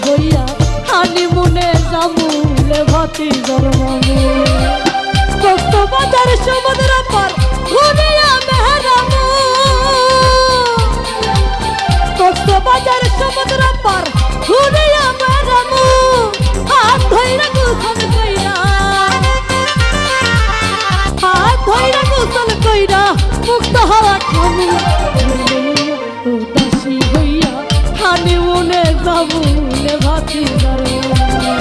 হইয়া হানিমুনে জামুলে ভাতি জরমামু কক্সবাজার সমুদ্র পার ঘুরিয়া মেহরামু কক্সবাজার সমুদ্র পার ঘুরিয়া মেহরামু হাত ধইরা গোসল কইরা হাত ধইরা গোসল কইরা মুক্ত হওয়া খামু উদাসী হইয়া হানিমুনে জামুলে ভাতি জরমামু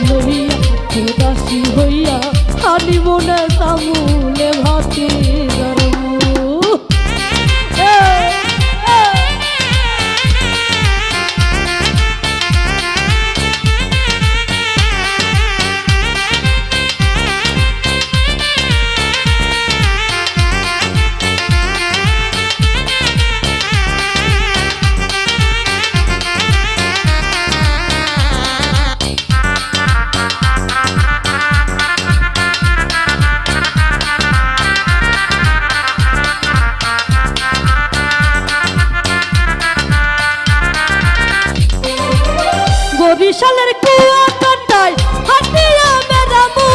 লইয়া উদাসী হইয়া হানিমুনে জামুলে ভাতি জরমামু বরিশালের কুয়াকাটায় হাটিয়া মেরামু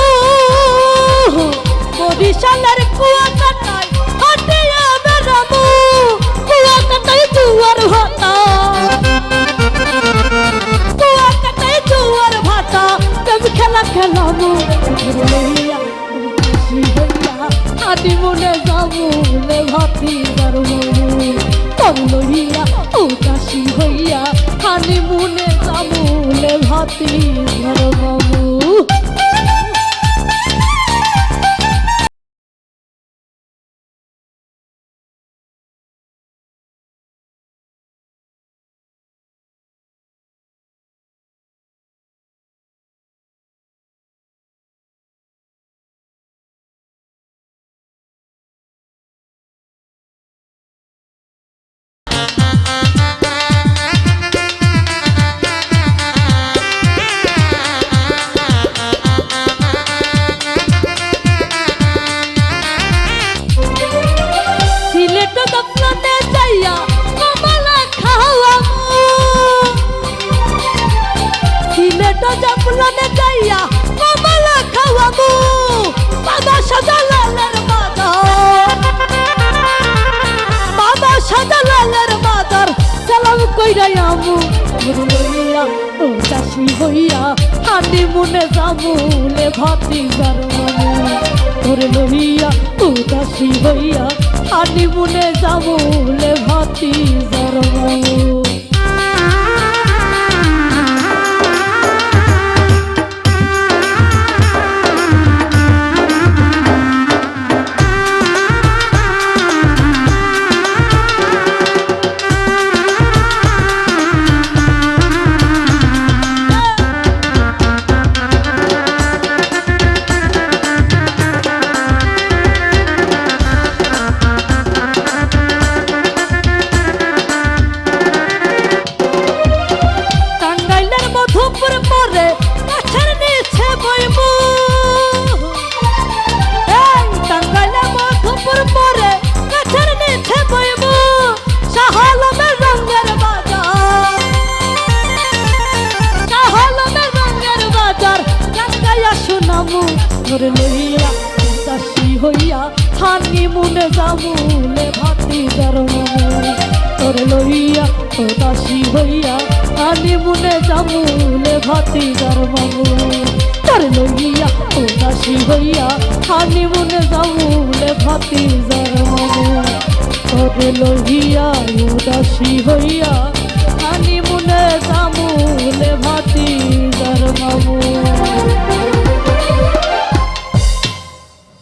বরিশালের কুয়াকাটায় হাটিয়া মেরামু কুয়াকাটায় জুয়ার ভাটা কুয়াকাটায় জুয়ার ভাটা তুমি খেলা খেলামু লইয়া উদাসী হইয়া হানিমুনে জামুলে ভাতি জরমামু তোর লইয়া উদাসী হইয়া হানিমুনে জামুলে ভাতি জরমামু জপলনে যাইয়া কমলা খাওয়াবো বাবা সাজালালের বাজার সালাম কইরা আমু লইয়া উদাসী হইয়া হানিমুনে জামুলে ভাতি জরমামু তোর লইয়া উদাসী হইয়া হানিমুনে জামুলে ভাতি জরমামু তোর লইয়া উদাসী হইয়া হানিমুনে জামুলে ভাতি জরমামু তোর লইয়া উদাসী হইয়া হানিমুনে জামুলে ভাতি জরমামু তোর লইয়া উদাসী হইয়া হানিমুনে জামুলে ভাতি জরমামু তোর লইয়া উদাসী হইয়া হানিমুনে জামুলে ভাতি